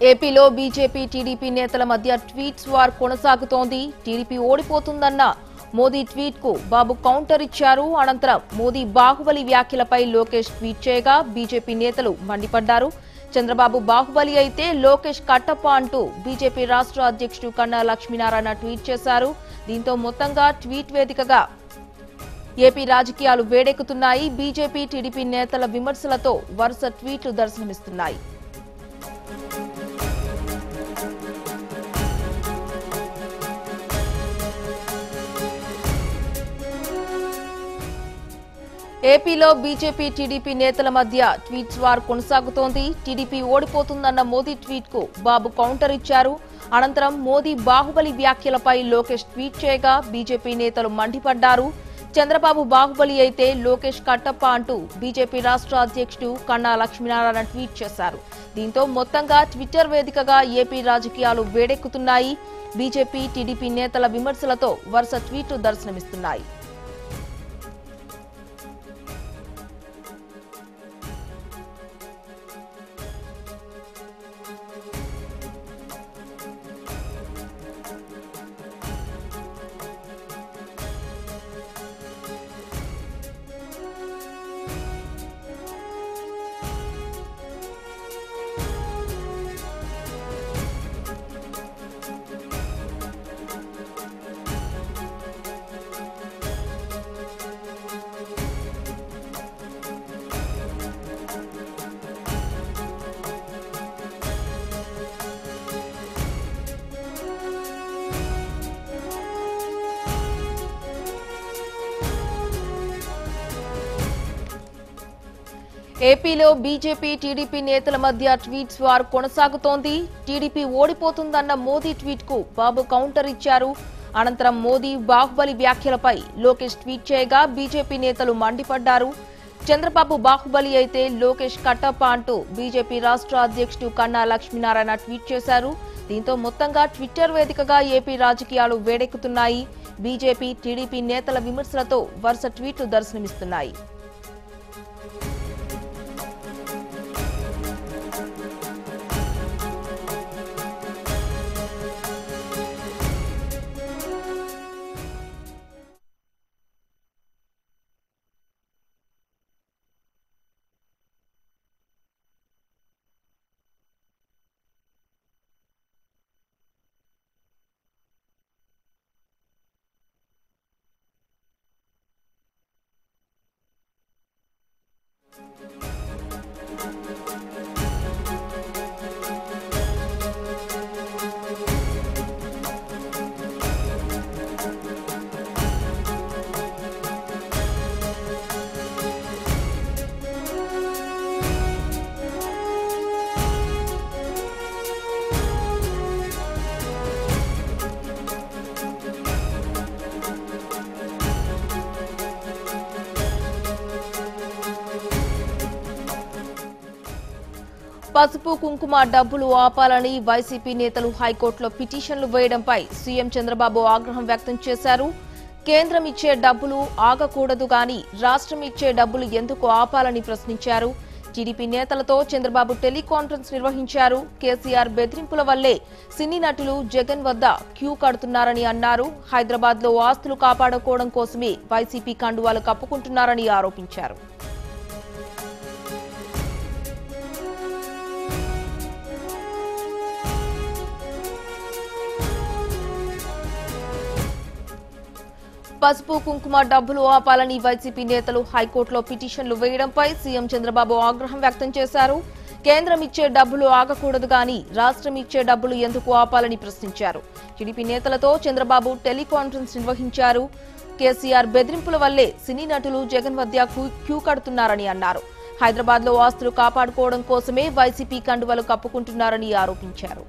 ఏపీలో BJP TDP నేతల మధ్య ట్వీట్స్ వార్ కొనసాగుతోంది. టీడీపీ ఓడిపోతుందన్న మోదీ ట్వీట్ కు బాబు కౌంటర్ ఇచ్చారు. అనంతరం మోదీ బాహుబలి వ్యాఖ్యలపై లోకేష్ ట్వీట్ చేయగా బీజేపీ నేతలు మండిపడ్డారు. చంద్రబాబు బాహుబలి అయితే లోకేష్ కట్టప్ప అంటూ బీజేపీ రాష్ట్ర అధ్యక్షుడు కన్నా లక్ష్మీనారాయణ ట్వీట్ చేశారు. దీంతో మొత్తంగా ట్వీట్ వేదికగా ఏపీ రాజకీయాలు వేడెక్కుతున్నాయి. బీజేపీ టీడీపీ నేతల విమర్శలతో వరుస ట్వీట్లు దర్శనమిస్తున్నాయి. ఏపీలో బీజేపీ టీడీపీ నేతల మధ్య ట్వీట్స్ వార్ కొనసాగుతోంది. టీడీపీ ఓడిపోతుందన్న మోదీ ట్వీట్ కు బాబు కౌంటర్ ఇచ్చారు. అనంతరం మోదీ బాహుబలి వ్యాఖ్యలపై లోకేష్ ట్వీట్ చేయగా బీజేపీ నేతలు మండిపడ్డారు. చంద్రబాబు బాహుబలి అయితే లోకేష్ కట్టప్ప అంటూ బీజేపీ రాష్ట్ర అధ్యక్షుడు కన్నా లక్ష్మీనారాయణ ట్వీట్ చేశారు. దీంతో మొత్తంగా ట్విట్టర్ వేదికగా ఏపీ రాజకీయాలు వేడెక్కుతున్నాయి. బీజేపీ టీడీపీ నేతల విమర్శలతో వరుస ట్వీట్లు దర్శనమిస్తున్నాయి. ఏపీలో బీజేపీ టీడీపీ నేతల మధ్య ట్వీట్స్ వార్ కొనసాగుతోంది. టీడీపీ ఓడిపోతుందన్న మోదీ ట్వీట్ కు బాబు కౌంటర్ ఇచ్చారు. అనంతరం మోదీ బాహుబలి వ్యాఖ్యలపై లోకేష్ ట్వీట్ చేయగా బీజేపీ నేతలు మండిపడ్డారు. చంద్రబాబు బాహుబలి అయితే లోకేష్ కట్టప్ప అంటూ బీజేపీ రాష్ట్ర అధ్యక్షుడు కన్నా లక్ష్మీనారాయణ ట్వీట్ చేశారు. దీంతో మొత్తంగా ట్విట్టర్ వేదికగా ఏపీ రాజకీయాలు వేడెక్కుతున్నాయి. బీజేపీ టీడీపీ నేతల విమర్శలతో వరుస ట్వీట్లు దర్శనమిస్తున్నాయి. పసుపు కుంకుమ డబ్బులు ఆపాలని వైసీపీ నేతలు హైకోర్టులో పిటిషన్లు వేయడంపై సీఎం చంద్రబాబు ఆగ్రహం వ్యక్తం చేశారు. కేంద్రం ఇచ్చే డబ్బులు ఆగకూడదు గాని రాష్ట్రం ఇచ్చే డబ్బులు ఎందుకు ఆపాలని ప్రశ్నించారు. టీడీపీ నేతలతో చంద్రబాబు టెలికాన్ఫరెన్స్ నిర్వహించారు. కేసీఆర్ బెదిరింపుల వల్లే సినీ నటులు జగన్ వద్ద క్యూ కడుతున్నారని అన్నారు. హైదరాబాద్ లో ఆస్తులు కాపాడుకోవడం కోసమే వైసీపీ కండువాలు కప్పుకుంటున్నారని ఆరోపించారు. పసుపు కుంకుమ డబ్బులు ఆపాలని వైసీపీ నేతలు హైకోర్టులో పిటిషన్లు వేయడంపై సీఎం చంద్రబాబు ఆగ్రహం వ్యక్తం చేశారు. కేంద్రం ఇచ్చే డబ్బులు ఆగకూడదు గాని రాష్ట్రం ఇచ్చే డబ్బులు ఎందుకు ఆపాలని ప్రశ్నించారు. టీడీపీ నేతలతో చంద్రబాబు టెలికాన్ఫరెన్స్ నిర్వహించారు. కేసీఆర్ బెదిరింపుల వల్లే సినీ నటులు జగన్ వద్ద క్యూ కడుతున్నారని అన్నారు. హైదరాబాద్ లో ఆస్తులు కాపాడుకోవడం కోసమే వైసీపీ కండువలు కప్పుకుంటున్నారని ఆరోపించారు.